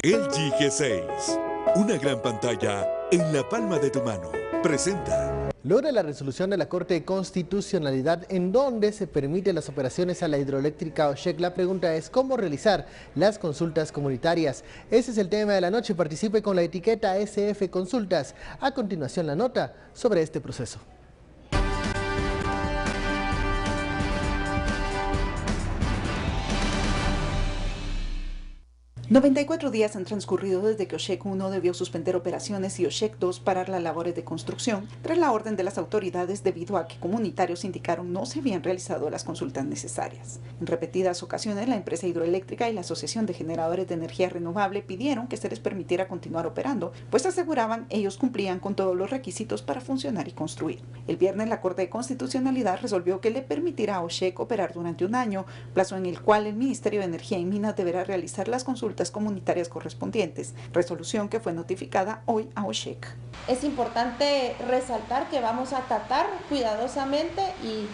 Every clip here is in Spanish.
LG G6, una gran pantalla en la palma de tu mano, presenta. Logra la resolución de la Corte de Constitucionalidad en donde se permiten las operaciones a la hidroeléctrica Oshek. La pregunta es cómo realizar las consultas comunitarias. Ese es el tema de la noche. Participe con la etiqueta SF Consultas. A continuación la nota sobre este proceso. 94 días han transcurrido desde que Oshek 1 debió suspender operaciones y Oshek 2 parar las labores de construcción tras la orden de las autoridades debido a que comunitarios indicaron no se habían realizado las consultas necesarias. En repetidas ocasiones la empresa hidroeléctrica y la Asociación de Generadores de Energía Renovable pidieron que se les permitiera continuar operando, pues aseguraban ellos cumplían con todos los requisitos para funcionar y construir. El viernes la Corte de Constitucionalidad resolvió que le permitirá a Oshek operar durante un año, plazo en el cual el Ministerio de Energía y Minas deberá realizar las consultas comunitarias correspondientes, resolución que fue notificada hoy a Oshek. Es importante resaltar que vamos a tratar cuidadosamente y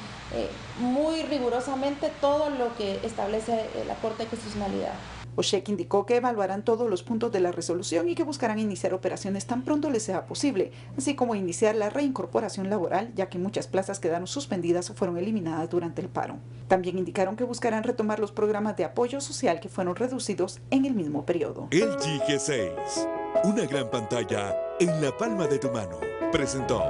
muy rigurosamente todo lo que establece la Corte de Constitucionalidad. Oshek indicó que evaluarán todos los puntos de la resolución y que buscarán iniciar operaciones tan pronto les sea posible, así como iniciar la reincorporación laboral, ya que muchas plazas quedaron suspendidas o fueron eliminadas durante el paro. También indicaron que buscarán retomar los programas de apoyo social que fueron reducidos en el mismo periodo. LG G6, una gran pantalla en la palma de tu mano, presentó.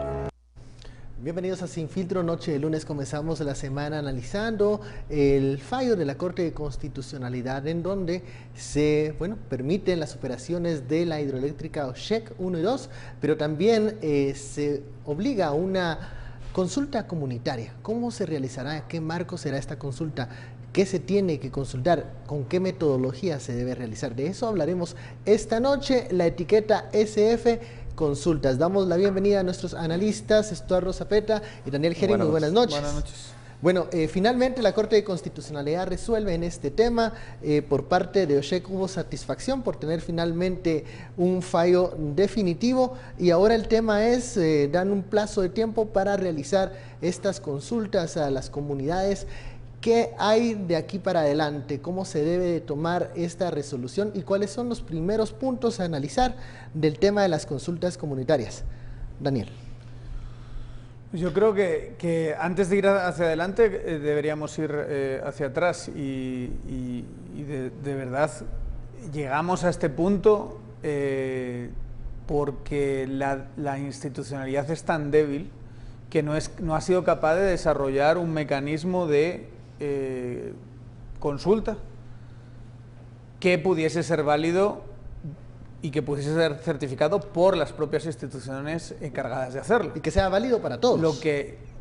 Bienvenidos a Sin Filtro. Noche de lunes comenzamos la semana analizando el fallo de la Corte de Constitucionalidad en donde se permiten las operaciones de la hidroeléctrica Oshek 1 y 2, pero también se obliga a una consulta comunitaria. ¿Cómo se realizará? ¿Qué marco será esta consulta? ¿Qué se tiene que consultar? ¿Con qué metodología se debe realizar? De eso hablaremos esta noche. La etiqueta SF Consultas. Damos la bienvenida a nuestros analistas, Estuardo Zapeta y Daniel Geri. Muy buenas noches. Buenas noches. Bueno, finalmente la Corte de Constitucionalidad resuelve en este tema. Por parte de Oshek hubo satisfacción por tener finalmente un fallo definitivo y ahora el tema es, dan un plazo de tiempo para realizar estas consultas a las comunidades. ¿Qué hay de aquí para adelante? ¿Cómo se debe de tomar esta resolución? ¿Y cuáles son los primeros puntos a analizar del tema de las consultas comunitarias? Daniel. Yo creo que antes de ir hacia adelante deberíamos ir hacia atrás y de verdad llegamos a este punto porque la institucionalidad es tan débil que no ha sido capaz de desarrollar un mecanismo de consulta que pudiese ser válido y que pudiese ser certificado por las propias instituciones encargadas de hacerlo. Y que sea válido para todos.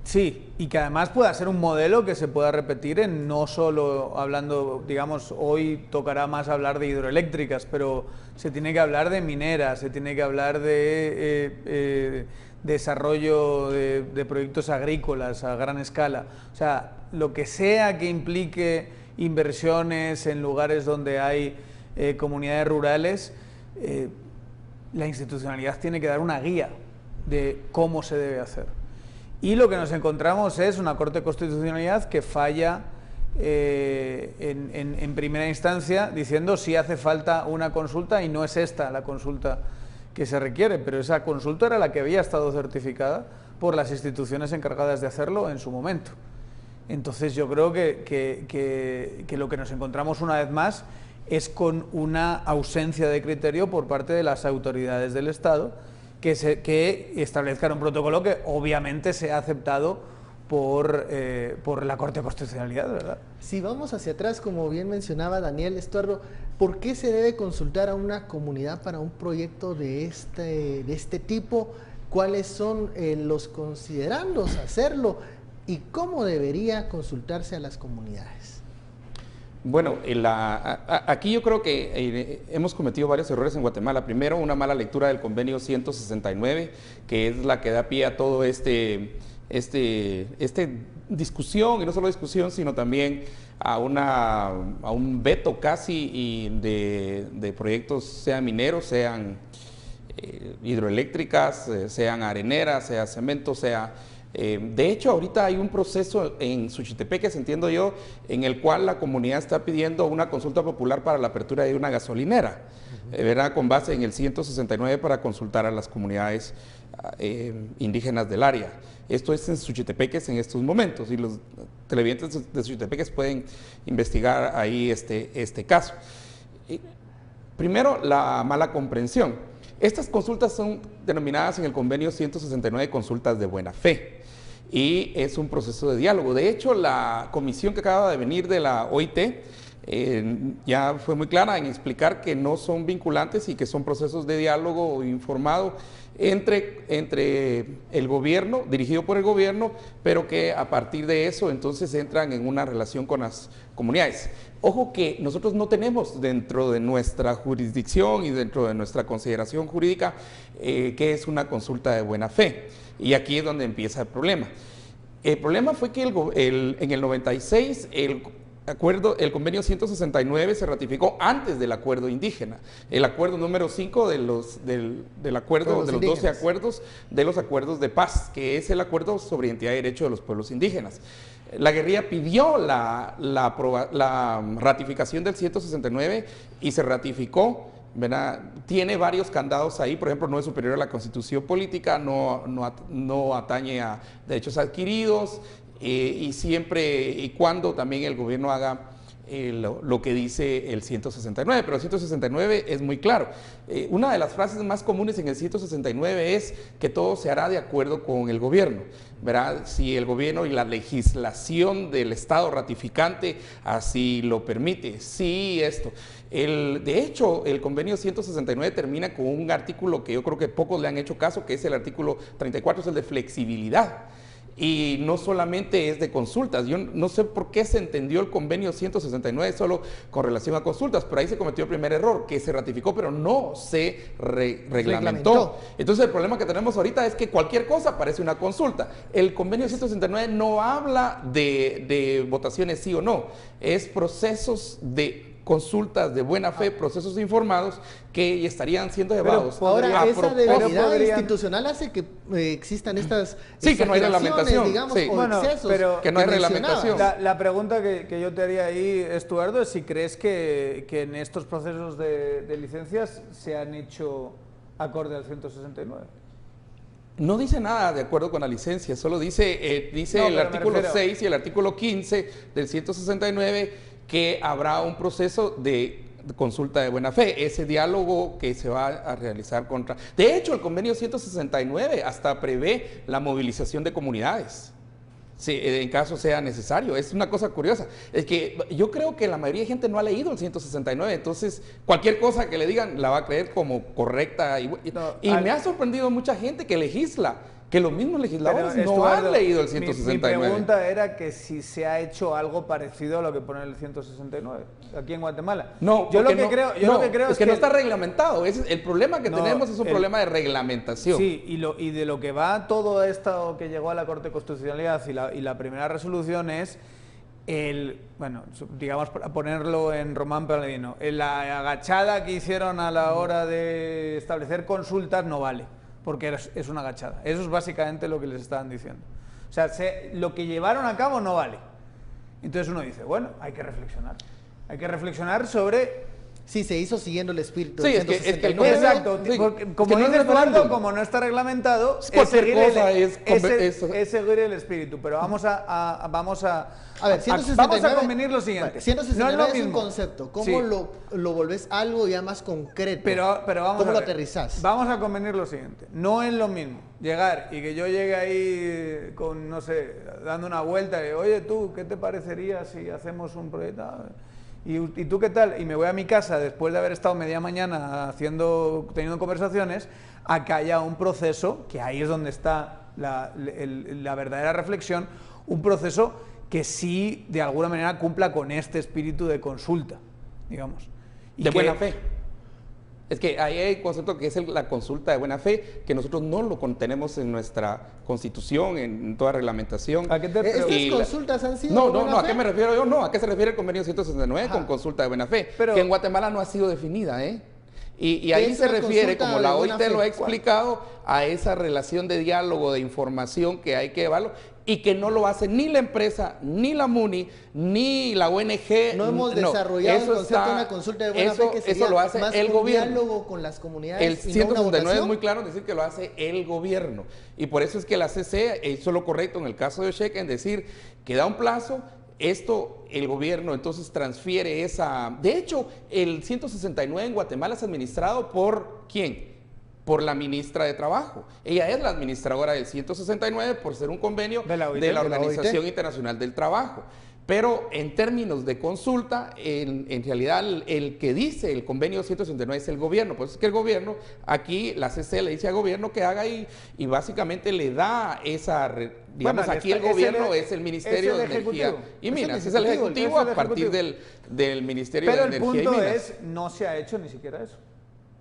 Sí, y que además pueda ser un modelo que se pueda repetir en no solo hablando, digamos, hoy tocará más hablar de hidroeléctricas, pero se tiene que hablar de mineras, se tiene que hablar de desarrollo de proyectos agrícolas a gran escala. O sea, lo que sea que implique inversiones en lugares donde hay comunidades rurales, la institucionalidad tiene que dar una guía de cómo se debe hacer. Y lo que nos encontramos es una Corte de Constitucionalidad que falla en primera instancia diciendo si hace falta una consulta y no es esta la consulta que se requiere, pero esa consulta era la que había estado certificada por las instituciones encargadas de hacerlo en su momento. Entonces yo creo que lo que nos encontramos una vez más es con una ausencia de criterio por parte de las autoridades del Estado que establezcan un protocolo que obviamente se ha aceptado por la Corte de Constitucionalidad, ¿verdad? Si vamos hacia atrás, como bien mencionaba Daniel Estuardo, ¿por qué se debe consultar a una comunidad para un proyecto de este tipo? ¿Cuáles son los considerandos a hacerlo? ¿Y cómo debería consultarse a las comunidades? Bueno, aquí yo creo que hemos cometido varios errores en Guatemala. Primero, una mala lectura del convenio 169, que es la que da pie a todo esta discusión, y no solo discusión, sino también a un veto casi de proyectos, sean mineros, sean hidroeléctricas, sean areneras, sea cemento, sea De hecho, ahorita hay un proceso en Suchitepeques, entiendo yo, en el cual la comunidad está pidiendo una consulta popular para la apertura de una gasolinera, ¿verdad? Con base en el 169 para consultar a las comunidades indígenas del área. Esto es en Suchitepeques en estos momentos y los televidentes de Suchitepeques pueden investigar ahí este caso. Primero, la mala comprensión. Estas consultas son denominadas en el convenio 169 consultas de buena fe y es un proceso de diálogo. De hecho, la comisión que acaba de venir de la OIT ya fue muy clara en explicar que no son vinculantes y que son procesos de diálogo informado entre el gobierno, dirigido por el gobierno, pero que a partir de eso entonces entran en una relación con las comunidades. Ojo que nosotros no tenemos dentro de nuestra jurisdicción y dentro de nuestra consideración jurídica que es una consulta de buena fe, y aquí es donde empieza el problema. El problema fue que en el 96 el convenio 169 se ratificó antes del acuerdo indígena, el acuerdo número 5 del acuerdo de los 12 acuerdos de los acuerdos de paz, que es el acuerdo sobre identidad y derecho de los pueblos indígenas. La guerrilla pidió la ratificación del 169 y se ratificó, ¿verdad? Tiene varios candados ahí, por ejemplo, no es superior a la constitución política, no atañe a derechos adquiridos, y siempre y cuando también el gobierno haga lo que dice el 169, pero el 169 es muy claro. Una de las frases más comunes en el 169 es que todo se hará de acuerdo con el gobierno, ¿verdad? Si el gobierno y la legislación del Estado ratificante así lo permite. Sí, esto. De hecho, el convenio 169 termina con un artículo que yo creo que pocos le han hecho caso, que es el artículo 34, es el de flexibilidad. Y no solamente es de consultas, yo no sé por qué se entendió el convenio 169 solo con relación a consultas, pero ahí se cometió el primer error, que se ratificó pero no se reglamentó. Entonces el problema que tenemos ahorita es que cualquier cosa parece una consulta. El convenio 169 no habla de votaciones sí o no, es procesos de consultas de buena fe, procesos informados que estarían siendo llevados. Pero ahora esa debilidad institucional hace que existan estas que no hay reglamentación, digamos, o excesos, pero que no hay reglamentación. La pregunta que yo te haría ahí, Estuardo, es si crees que en estos procesos de licencias se han hecho acorde al 169. No dice nada de acuerdo con la licencia, solo dice el artículo 6 y el artículo 15 del 169 que habrá un proceso de consulta de buena fe, ese diálogo que se va a realizar contra... De hecho, el convenio 169 hasta prevé la movilización de comunidades, si en caso sea necesario. Es una cosa curiosa, es que yo creo que la mayoría de gente no ha leído el 169, entonces cualquier cosa que le digan la va a creer como correcta, me ha sorprendido mucha gente que legisla, que los mismos legisladores no han leído el 169. Mi pregunta era que si se ha hecho algo parecido a lo que pone el 169 aquí en Guatemala. No, yo lo que creo es que no está reglamentado. El problema que tenemos es un problema de reglamentación. Sí, y de lo que va todo esto que llegó a la Corte de Constitucionalidad y la primera resolución es digamos, para ponerlo en román paladino, la agachada que hicieron a la hora de establecer consultas no vale, porque es una agachada. Eso es básicamente lo que les estaban diciendo. O sea, lo que llevaron a cabo no vale. Entonces uno dice, bueno, hay que reflexionar. Hay que reflexionar sobre... Sí, se hizo siguiendo el espíritu. Sí, es que exacto. Sí, como dice Eduardo, como no está reglamentado, es seguir el espíritu. Pero vamos a convenir lo siguiente. 169 es un concepto. ¿Cómo lo volvés algo ya más concreto? Pero vamos ¿Cómo a lo ver. aterrizás? Vamos a convenir lo siguiente. No es lo mismo llegar y que yo llegue ahí con, no sé, dando una vuelta y, oye, tú, ¿qué te parecería si hacemos un proyecto? ¿Y tú qué tal? Y me voy a mi casa después de haber estado media mañana teniendo conversaciones, a que haya un proceso, que ahí es donde está la verdadera reflexión, un proceso que sí, de alguna manera, cumpla con este espíritu de consulta, digamos. De buena fe. Es que ahí hay un concepto que es la consulta de buena fe, que nosotros no lo contenemos en nuestra Constitución, en toda reglamentación. ¿A qué te refieres? ¿Estas consultas han sido de buena fe? ¿A qué me refiero yo? No, ¿a qué se refiere el convenio 169 con consulta de buena fe? Que en Guatemala no ha sido definida, Y ahí es se una refiere, consulta como de la buena OIT lo fe. ha explicado, a esa relación de diálogo, de información que hay que evaluar y que no lo hace ni la empresa, ni la MUNI, ni la ONG. No hemos desarrollado el eso concepto de una consulta de buena fe que sería eso lo hace más el un gobierno. diálogo con las comunidades El y no una 169 es votación. muy claro en decir que lo hace el gobierno. Y por eso es que la CC hizo lo correcto en el caso de Oshek en decir que da un plazo. Esto, el gobierno entonces transfiere esa... De hecho, el 169 en Guatemala es administrado por ¿quién? Por la ministra de Trabajo. Ella es la administradora del 169 por ser un convenio De la OIT. de la De la Organización OIT. Internacional del Trabajo. Pero en términos de consulta, en realidad el que dice el convenio 169 es el gobierno. Por eso es que el gobierno, aquí la CC le dice al gobierno que haga y básicamente le da esa... Digamos, Bueno, aquí el gobierno es el Ministerio es el de Energía Ejecutivo. y Es el Minas. Es el Ejecutivo, Ejecutivo es el a partir Ejecutivo. del Ministerio Pero de el Energía y punto Minas. es, no se ha hecho ni siquiera eso.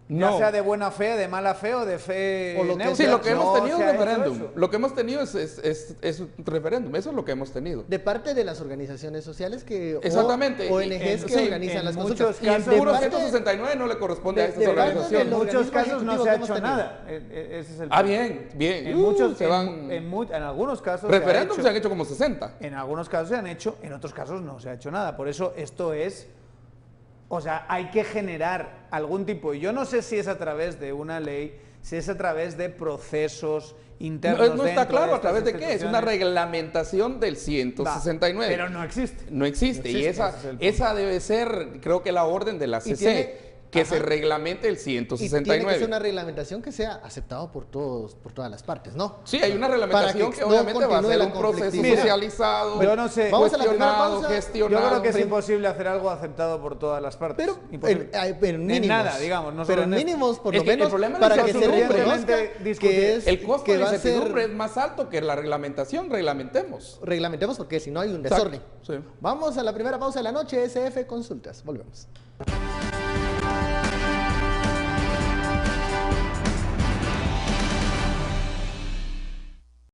No. Ya sea de buena fe, de mala fe o de fe O lo que- neutra. Sí, lo que No hemos tenido se es ha un hecho referéndum. eso. Lo que hemos tenido es un referéndum. Eso es lo que hemos tenido. De parte de las organizaciones sociales que Exactamente. o ONGs que Sí, organizan en las muchos consultas. casos- de Puro parte- 169 no le corresponde a de- estas de parte En organizaciones. del muchos organismo casos no ejecutivo se ha que hemos hecho tenido. nada. Ese es el Ah, punto. bien, bien. En muchos, se van. en algunos casos Referéndums se se han hecho como 60. En algunos casos se han hecho, en otros casos no se ha hecho nada. Por eso esto es, o sea, hay que generar algún tipo, y yo no sé si es a través de una ley, si es a través de procesos internos. No está dentro claro a estas través de qué. Es una instituciones. reglamentación del 169. Pero no existe. No existe. No Y existe, esa, ese es el punto. esa debe ser, creo que la orden de la CC, tiene- que ajá. se reglamente el Y tiene que 169. ser una reglamentación que sea aceptada por todas las partes, ¿no? Sí, hay una reglamentación Para que no obviamente va a continúe ser la un proceso conflictividad. socializado, Yo no sé. Vamos a la primera cuestionado, pausa. gestionado. Yo creo que es Prim- imposible hacer algo aceptado por todas las partes. Pero Imposible. en mínimos. nada, digamos. No pero solo en esto. mínimos, por Es lo que el menos, problema es para la que se suficientemente reconozca discutir. que es El costo que de va a ser incertidumbre es más alto que la reglamentación. Reglamentemos. reglamentemos porque si no hay un Exacto. desorden. Sí. Vamos a la primera pausa de la noche, SF Consultas. Volvemos.